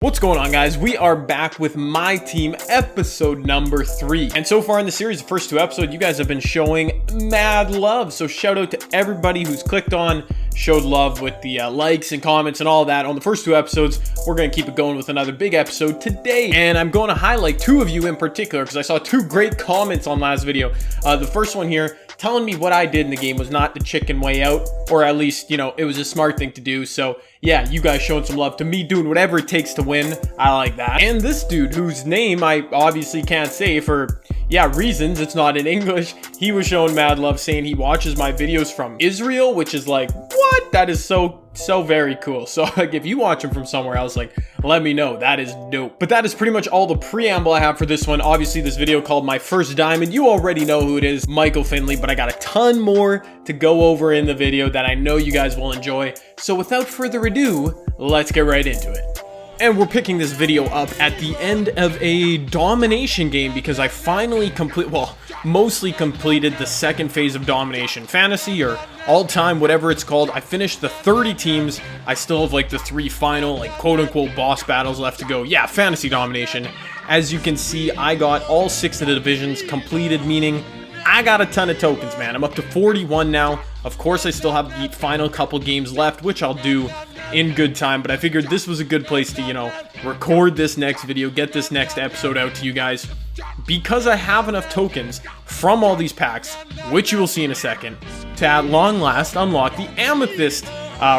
What's going on, guys? We are back with My Team episode number 3. And so far in the series, the first 2 episodes, you guys have been showing mad love. So shout out to everybody who's clicked on, showed love with the likes and comments and all that on the first 2 episodes. We're going to keep it going with another big episode today. And I'm going to highlight 2 of you in particular because I saw 2 great comments on last video. The first one here, telling me what I did in the game was not the chicken way out, or at least, you know, it was a smart thing to do. So yeah, you guys showing some love to me doing whatever it takes to win. I like that. And this dude, whose name I obviously can't say for, yeah, reasons, it's not in English, he was showing mad love saying he watches my videos from Israel, which is like, what? That is so very cool. So like, if you watch them from somewhere else, like, let me know. That is dope. But that is pretty much all the preamble I have for this one. Obviously, this video called My First Diamond, you already know who it is, Michael Finley, but I got a ton more to go over in the video that I know you guys will enjoy. So without further ado, let's get right into it. And we're picking this video up at the end of a domination game because I finally mostly completed the second phase of domination. Fantasy or all-time, whatever it's called. I finished the 30 teams. I still have like the 3 final, like quote-unquote boss battles left to go. Yeah, fantasy domination. As you can see, I got all 6 of the divisions completed, meaning I got a ton of tokens, man. I'm up to 41 now. Of course, I still have the final couple games left, which I'll do in good time, but I figured this was a good place to, you know, record this next video, get this next episode out to you guys, because I have enough tokens from all these packs, which you will see in a second, to at long last unlock the Amethyst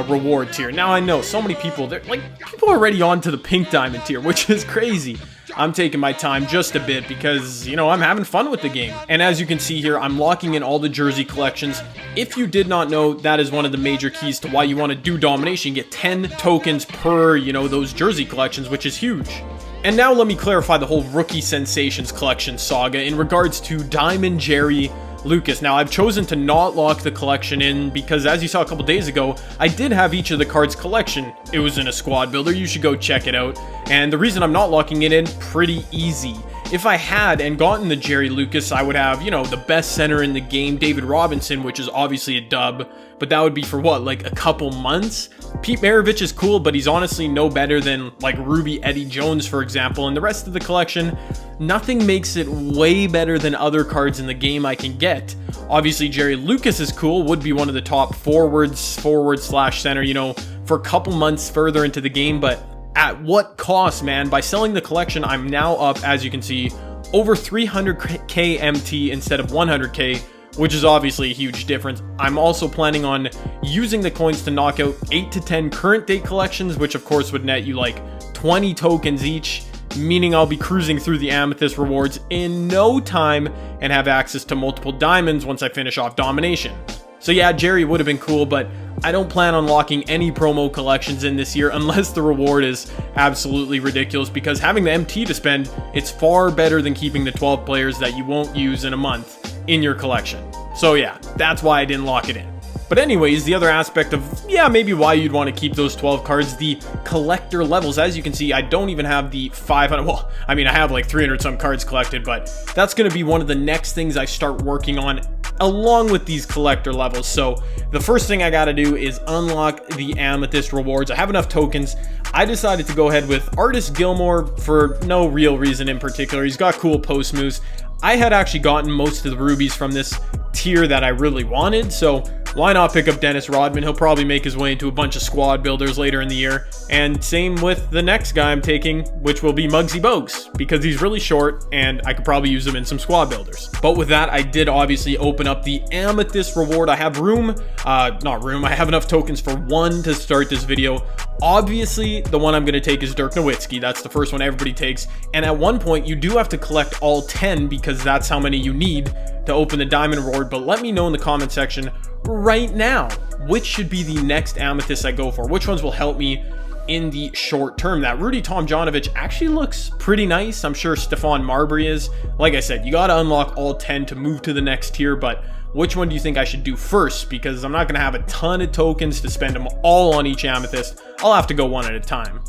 reward tier. Now, I know so many people, people are already on to the pink diamond tier, which is crazy. I'm taking my time just a bit because, you know, I'm having fun with the game. And as you can see here, I'm locking in all the jersey collections. If you did not know, that is one of the major keys to why you want to do domination. You get 10 tokens per, you know, those jersey collections, which is huge. And now let me clarify the whole Rookie Sensations collection saga in regards to Diamond, Jerry, Lucas. Now, I've chosen to not lock the collection in because, as you saw a couple days ago, I did have each of the cards collection. It was in a squad builder. You should go check it out. And the reason I'm not locking it in, pretty easy. If I had and gotten the Jerry Lucas, I would have, you know, the best center in the game, David Robinson, which is obviously a dub, but that would be for what, like a couple months? Pete Maravich is cool, but he's honestly no better than like Ruby Eddie Jones, for example, and the rest of the collection, nothing makes it way better than other cards in the game I can get. Obviously, Jerry Lucas is cool, would be one of the top forward slash center, you know, for a couple months further into the game, but at what cost, man? By selling the collection, I'm now up, as you can see, over 300k MT instead of 100k, which is obviously a huge difference. I'm also planning on using the coins to knock out 8 to 10 current date collections, which of course would net you like 20 tokens each, meaning I'll be cruising through the Amethyst rewards in no time and have access to multiple diamonds once I finish off domination. So yeah, Jerry would have been cool, but I don't plan on locking any promo collections in this year unless the reward is absolutely ridiculous, because having the MT to spend, it's far better than keeping the 12 players that you won't use in a month in your collection. So yeah, that's why I didn't lock it in. But anyways, the other aspect of, yeah, maybe why you'd want to keep those 12 cards, the collector levels. As you can see, I don't even have the 500, well, I mean, I have like 300 some cards collected, but that's going to be one of the next things I start working on along with these collector levels. So the first thing I got to do is unlock the Amethyst rewards. I have enough tokens. I decided to go ahead with Artist Gilmore for no real reason in particular. He's got cool post moves. I had actually gotten most of the rubies from this tier that I really wanted, so why not pick up Dennis Rodman? He'll probably make his way into a bunch of squad builders later in the year. And same with the next guy I'm taking, which will be Muggsy Bogues, because he's really short and I could probably use him in some squad builders. But with that, I did obviously open up the Amethyst reward. I have I have enough tokens for 1 to start this video. Obviously, the one I'm going to take is Dirk Nowitzki. That's the first one everybody takes. And at one point, you do have to collect all 10 because that's how many you need to open the diamond reward. But let me know in the comment section right now, which should be the next Amethyst I go for? Which ones will help me in the short term? That Rudy Tomjanovich actually looks pretty nice. I'm sure Stephon Marbury is. Like I said, you got to unlock all 10 to move to the next tier, but which one do you think I should do first? Because I'm not going to have a ton of tokens to spend them all on each Amethyst. I'll have to go one at a time.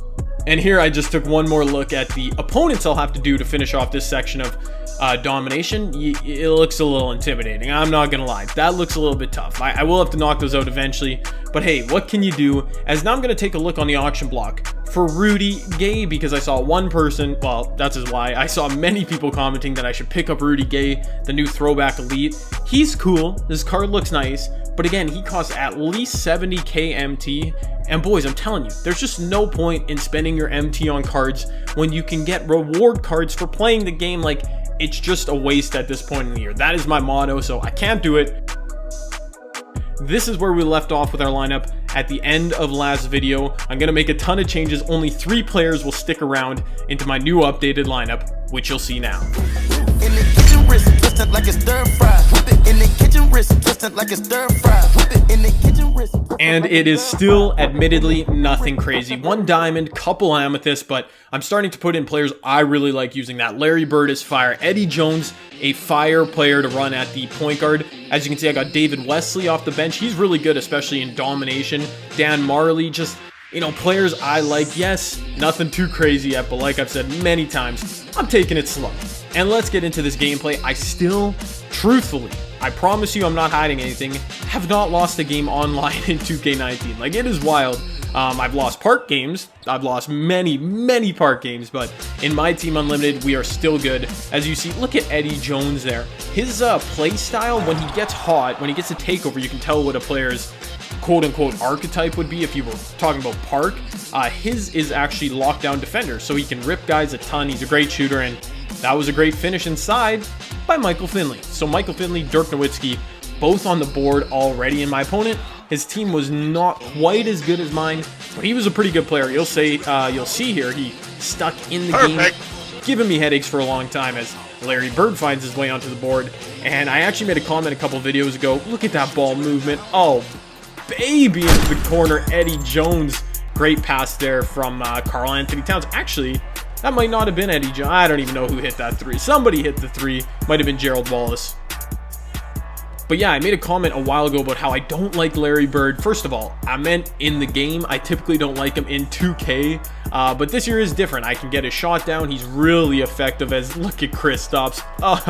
And here I just took one more look at the opponents I'll have to do to finish off this section of domination. It looks a little intimidating, I'm not gonna lie. That looks a little bit tough. I will have to knock those out eventually, but hey, what can you do? As now I'm gonna take a look on the auction block. for Rudy Gay because I saw one person, well, that's his why. I saw many people commenting that I should pick up Rudy Gay, the new throwback elite. He's cool. This card looks nice. But again, he costs at least 70k MT. And boys, I'm telling you, there's just no point in spending your MT on cards when you can get reward cards for playing the game. Like, it's just a waste at this point in the year. That is my motto, so I can't do it. This is where we left off with our lineup at the end of last video. I'm going to make a ton of changes. Only 3 players will stick around into my new updated lineup, which you'll see now. In the kitchen wrist, twisted like it's stir fry. Whip it in the kitchen wrist, twisted like it's stir fry. Whip it in the kitchen wrist. And it is still admittedly nothing crazy. 1 diamond, couple amethyst, but I'm starting to put in players I really like using that. Larry Bird is fire. Eddie Jones, a fire player to run at the point guard. As you can see, I got David Wesley off the bench. He's really good, especially in domination. Dan Marley, just, you know, players I like. Yes, nothing too crazy yet, but like I've said many times, I'm taking it slow. And let's get into this gameplay. I still, truthfully, I promise you I'm not hiding anything, have not lost a game online in 2K19. Like, it is wild. I've lost park games. I've lost many park games, but in MyTEAM Unlimited, we are still good. As you see, look at Eddie Jones there. His play style, when he gets hot, when he gets a takeover, you can tell what a player's quote-unquote archetype would be if you were talking about park. His is actually lockdown defender, so he can rip guys a ton. He's a great shooter, and that was a great finish inside by Michael Finley. So Michael Finley, Dirk Nowitzki, both on the board already. And my opponent, his team was not quite as good as mine, but he was a pretty good player. You'll see here, he stuck in the game, giving me headaches for a long time as Larry Bird finds his way onto the board. And I actually made a comment a couple videos ago. Look at that ball movement. Oh, baby, into the corner. Eddie Jones. Great pass there from Karl Anthony Towns. Actually, that might not have been Eddie Jones. I don't even know who hit that 3. Somebody hit the 3. Might have been Gerald Wallace. But yeah, I made a comment a while ago about how I don't like Larry Bird. First of all, I meant in the game. I typically don't like him in 2K. But this year is different. I can get his shot down. He's really effective as, look at Kristaps. Oh,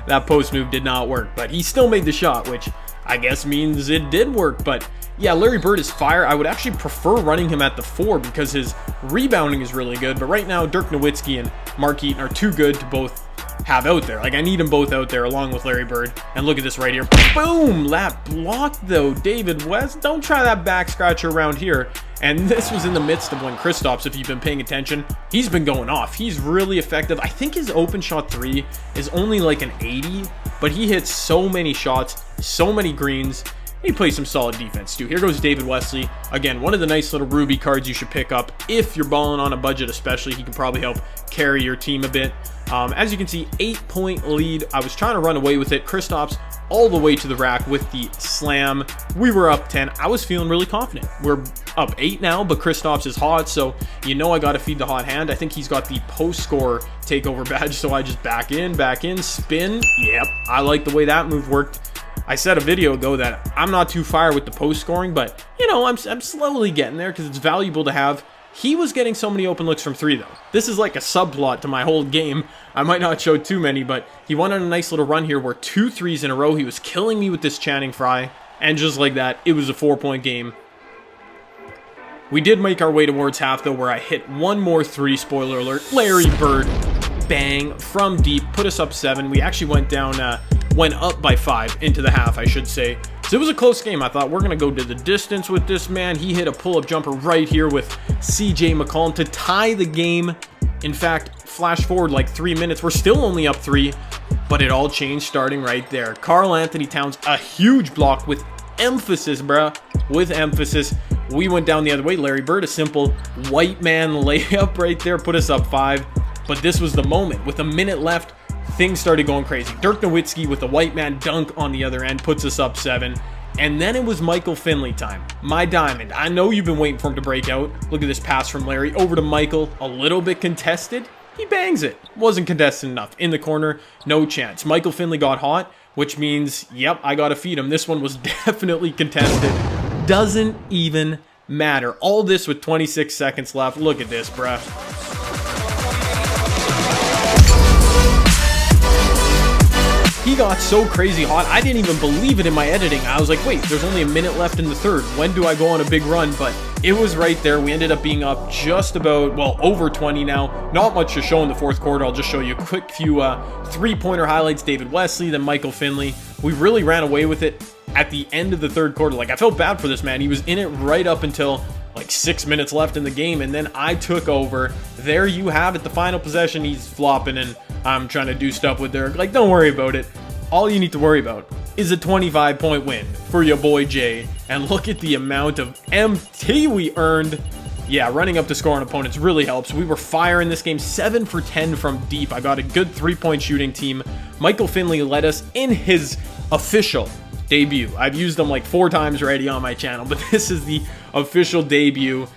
that post move did not work. But he still made the shot, which I guess means it did work. But yeah, Larry Bird is fire. I would actually prefer running him at the 4 because his rebounding is really good. But right now, Dirk Nowitzki and Mark Eaton are too good to both have out there. Like, I need them both out there along with Larry Bird. And look at this right here. Boom! That block, though. David West, don't try that back scratcher around here. And this was in the midst of when Kristaps, if you've been paying attention, he's been going off. He's really effective. I think his open shot 3 is only like an 80, but he hits so many shots, so many greens. He plays some solid defense too. Here goes David Wesley. Again, one of the nice little Ruby cards you should pick up if you're balling on a budget, especially. He can probably help carry your team a bit. As you can see, 8-point lead. I was trying to run away with it. Kristaps all the way to the rack with the slam. We were up 10. I was feeling really confident. We're up 8 now, but Kristaps is hot, so you know I got to feed the hot hand. I think he's got the post score takeover badge, so I just back in, spin. Yep, I like the way that move worked. I said a video ago that I'm not too fire with the post scoring, but you know, I'm slowly getting there because it's valuable to have. He was getting so many open looks from 3 though. This is like a subplot to my whole game. I might not show too many, but he went on a nice little run here where 2 threes in a row. He was killing me with this Channing Frye, and just like that, it was a 4-point game. We did make our way towards half though, where I hit one more 3, spoiler alert. Larry Bird, bang, from deep, put us up 7. We actually went up by 5 into the half, I should say. So it was a close game. I thought we're going to go to the distance with this man. He hit a pull-up jumper right here with CJ McCollum to tie the game. In fact, flash forward like 3 minutes. We're still only up 3, but it all changed starting right there. Karl Anthony Towns, a huge block with emphasis, bruh. With emphasis. We went down the other way. Larry Bird, a simple white man layup right there, put us up 5. But this was the moment. With a minute left, things started going crazy. Dirk Nowitzki with a white man dunk on the other end puts us up 7. And then it was Michael Finley time. My diamond. I know you've been waiting for him to break out. Look at this pass from Larry over to Michael. A little bit contested. He bangs it. Wasn't contested enough. In the corner, no chance. Michael Finley got hot, which means, yep, I got to feed him. This one was definitely contested. Doesn't even matter. All this with 26 seconds left. Look at this, bruh. He got so crazy hot, I didn't even believe it in my editing. I was like, wait, there's only a minute left in the third. When do I go on a big run? But it was right there. We ended up being up just about, well, over 20 now. Not much to show in the fourth quarter. I'll just show you a quick few three-pointer highlights. David Wesley, then Michael Finley. We really ran away with it at the end of the third quarter. Like, I felt bad for this man. He was in it right up until like 6 minutes left in the game, and then I took over. There you have it, the final possession. He's flopping, and I'm trying to do stuff with Derek. Like, don't worry about it. All you need to worry about is a 25-point win for your boy Jay. And look at the amount of MT we earned. Yeah, running up to score on opponents really helps. We were firing this game, 7 for 10 from deep. I got a good three-point shooting team. Michael Finley led us in his official debut. I've used them like 4 times already on my channel, but this is the official debut.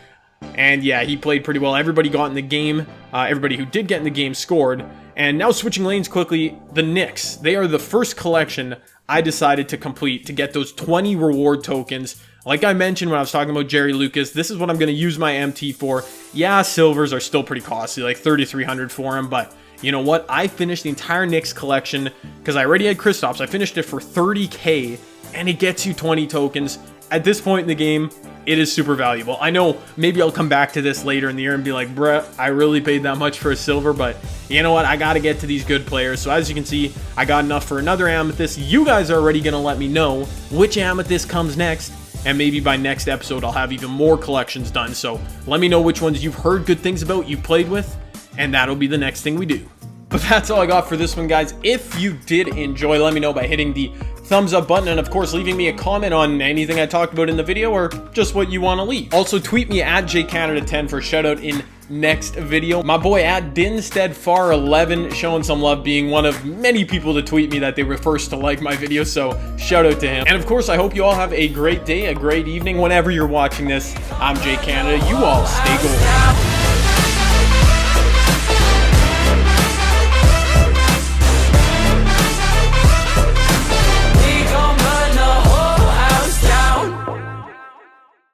And yeah, he played pretty well. Everybody got in the game. Everybody who did get in the game scored. And now switching lanes quickly, the Knicks. They are the first collection I decided to complete to get those 20 reward tokens. Like I mentioned when I was talking about Jerry Lucas, this is what I'm going to use my MT for. Yeah, silvers are still pretty costly, like 3,300 for him, but you know what? I finished the entire Knicks collection because I already had Kristaps. I finished it for 30K, and it gets you 20 tokens. At this point in the game, it is super valuable. I know maybe I'll come back to this later in the year and be like, bruh, I really paid that much for a silver, but you know what? I got to get to these good players. So as you can see, I got enough for another Amethyst. You guys are already going to let me know which Amethyst comes next, and maybe by next episode, I'll have even more collections done. So let me know which ones you've heard good things about, you've played with, and that'll be the next thing we do. But that's all I got for this one, guys. If you did enjoy, let me know by hitting the thumbs up button, and of course leaving me a comment on anything I talked about in the video or just what you want to leave. Also tweet me at JCanada10 for a shout out in next video. My boy at DinsteadFar11 showing some love, being one of many people to tweet me that they were first to like my video, so shout out to him. And of course I hope you all have a great day, a great evening whenever you're watching this. I'm JCanada. You all stay gold.